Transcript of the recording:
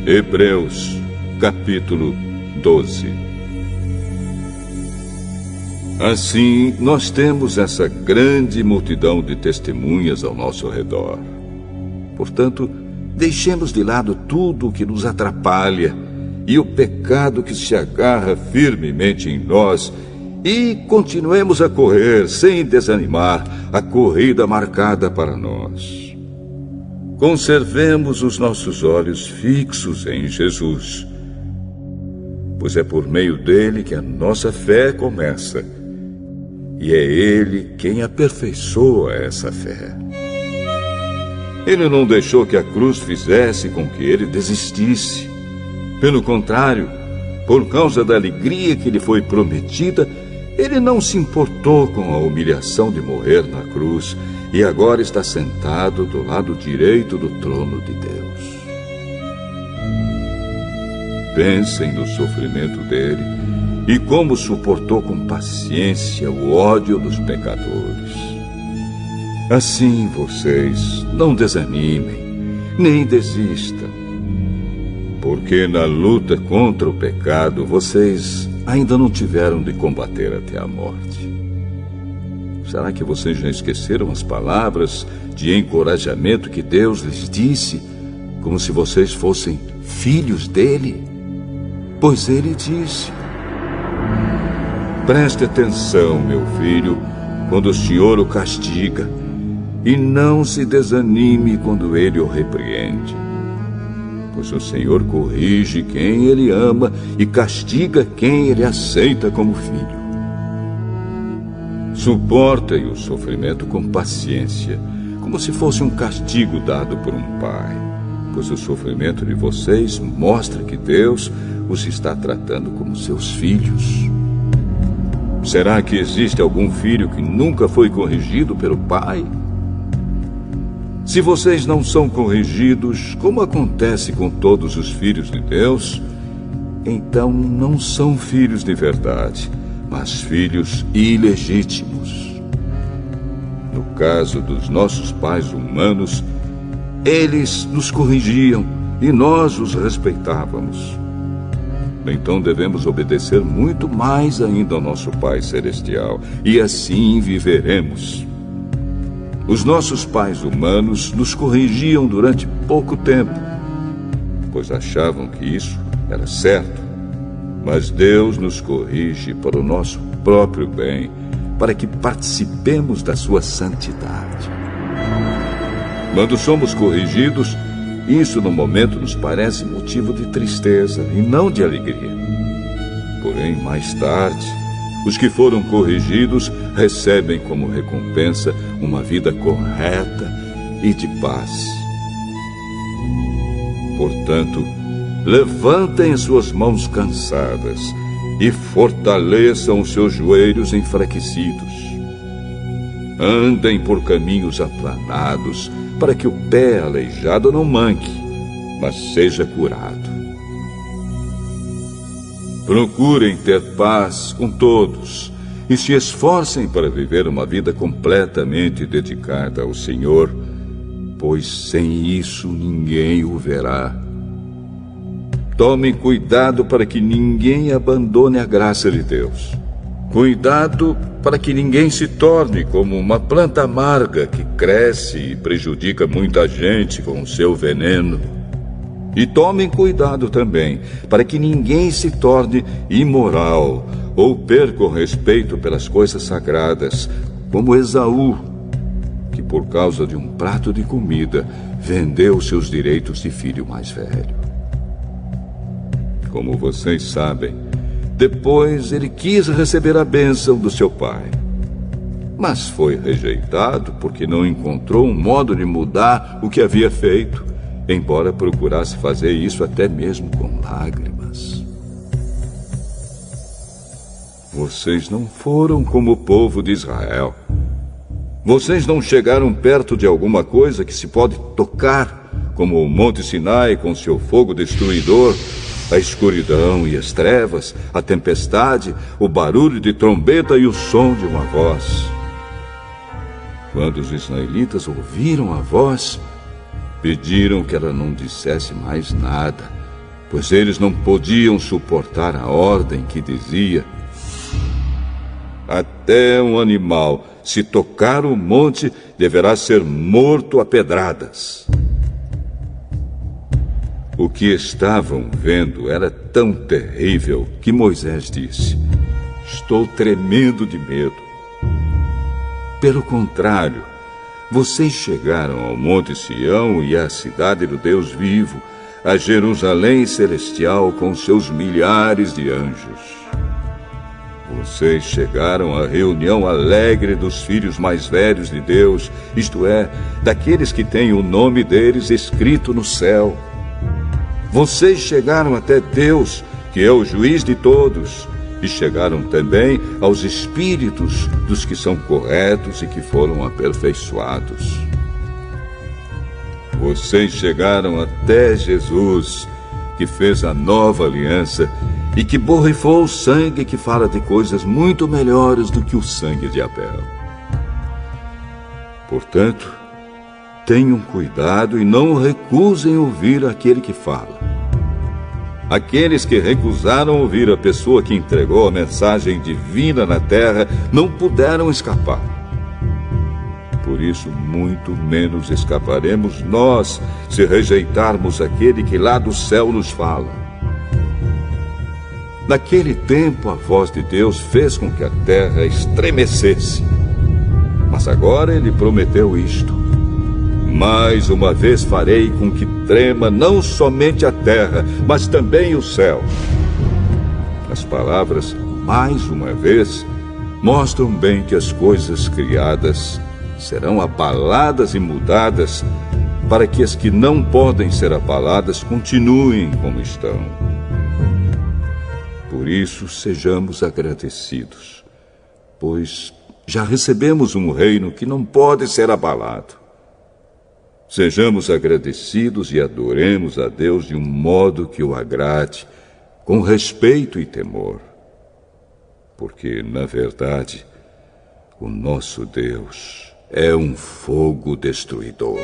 Hebreus, capítulo 12. Assim, nós temos essa grande multidão de testemunhas ao nosso redor. Portanto, deixemos de lado tudo o que nos atrapalha e o pecado que se agarra firmemente em nós e continuemos a correr sem desanimar a corrida marcada para nós. Conservemos os nossos olhos fixos em Jesus, pois é por meio dele que a nossa fé começa, e é ele quem aperfeiçoa essa fé. Ele não deixou que a cruz fizesse com que ele desistisse. Pelo contrário, por causa da alegria que lhe foi prometida, ele não se importou com a humilhação de morrer na cruz, e agora está sentado do lado direito do trono de Deus. Pensem no sofrimento dele e como suportou com paciência o ódio dos pecadores. Assim vocês não desanimem, nem desistam, porque na luta contra o pecado vocês ainda não tiveram de combater até a morte. Será que vocês já esqueceram as palavras de encorajamento que Deus lhes disse, como se vocês fossem filhos dele? Pois ele disse: preste atenção, meu filho, quando o Senhor o castiga, e não se desanime quando ele o repreende. Pois o Senhor corrige quem ele ama e castiga quem ele aceita como filho. Suportem o sofrimento com paciência, como se fosse um castigo dado por um pai, pois o sofrimento de vocês mostra que Deus os está tratando como seus filhos. Será que existe algum filho que nunca foi corrigido pelo pai? Se vocês não são corrigidos, como acontece com todos os filhos de Deus, então não são filhos de verdade, mas filhos ilegítimos. No caso dos nossos pais humanos, eles nos corrigiam e nós os respeitávamos. Então devemos obedecer muito mais ainda ao nosso Pai Celestial, e assim viveremos. Os nossos pais humanos nos corrigiam durante pouco tempo, pois achavam que isso era certo. Mas Deus nos corrige para o nosso próprio bem, para que participemos da sua santidade. Quando somos corrigidos, isso no momento nos parece motivo de tristeza e não de alegria. Porém, mais tarde, os que foram corrigidos recebem como recompensa uma vida correta e de paz. Portanto, levantem as suas mãos cansadas e fortaleçam os seus joelhos enfraquecidos. Andem por caminhos aplanados, para que o pé aleijado não manque, mas seja curado. Procurem ter paz com todos e se esforcem para viver uma vida completamente dedicada ao Senhor, pois sem isso ninguém o verá. Tomem cuidado para que ninguém abandone a graça de Deus. Cuidado para que ninguém se torne como uma planta amarga que cresce e prejudica muita gente com o seu veneno. E tomem cuidado também para que ninguém se torne imoral ou perca o respeito pelas coisas sagradas, como Esaú, que por causa de um prato de comida vendeu seus direitos de filho mais velho. Como vocês sabem, depois ele quis receber a bênção do seu pai, mas foi rejeitado porque não encontrou um modo de mudar o que havia feito, embora procurasse fazer isso até mesmo com lágrimas. Vocês não foram como o povo de Israel. Vocês não chegaram perto de alguma coisa que se pode tocar, como o Monte Sinai com seu fogo destruidor, a escuridão e as trevas, a tempestade, o barulho de trombeta e o som de uma voz. Quando os israelitas ouviram a voz, pediram que ela não dissesse mais nada pois eles não podiam suportar a ordem que dizia: até um animal, se tocar o monte, deverá ser morto a pedradas. O que estavam vendo era tão terrível que Moisés disse: estou tremendo de medo. Pelo contrário, vocês chegaram ao Monte Sião e à cidade do Deus vivo, a Jerusalém celestial com seus milhares de anjos. Vocês chegaram à reunião alegre dos filhos mais velhos de Deus, isto é, daqueles que têm o nome deles escrito no céu. Vocês chegaram até Deus, que é o juiz de todos, e chegaram também aos espíritos dos que são corretos e que foram aperfeiçoados. Vocês chegaram até Jesus, que fez a nova aliança e que borrifou o sangue que fala de coisas muito melhores do que o sangue de Abel. Portanto, tenham cuidado e não recusem ouvir aquele que fala. Aqueles que recusaram ouvir a pessoa que entregou a mensagem divina na terra não puderam escapar. Por isso, muito menos escaparemos nós se rejeitarmos aquele que lá do céu nos fala. Naquele tempo, a voz de Deus fez com que a terra estremecesse. Mas agora ele prometeu isto: mais uma vez farei com que trema não somente a terra, mas também o céu. As palavras "mais uma vez" mostram bem que as coisas criadas serão abaladas e mudadas, para que as que não podem ser abaladas continuem como estão. Por isso, sejamos agradecidos, pois já recebemos um reino que não pode ser abalado. Sejamos agradecidos e adoremos a Deus de um modo que o agrade, com respeito e temor. Porque, na verdade, o nosso Deus é um fogo destruidor.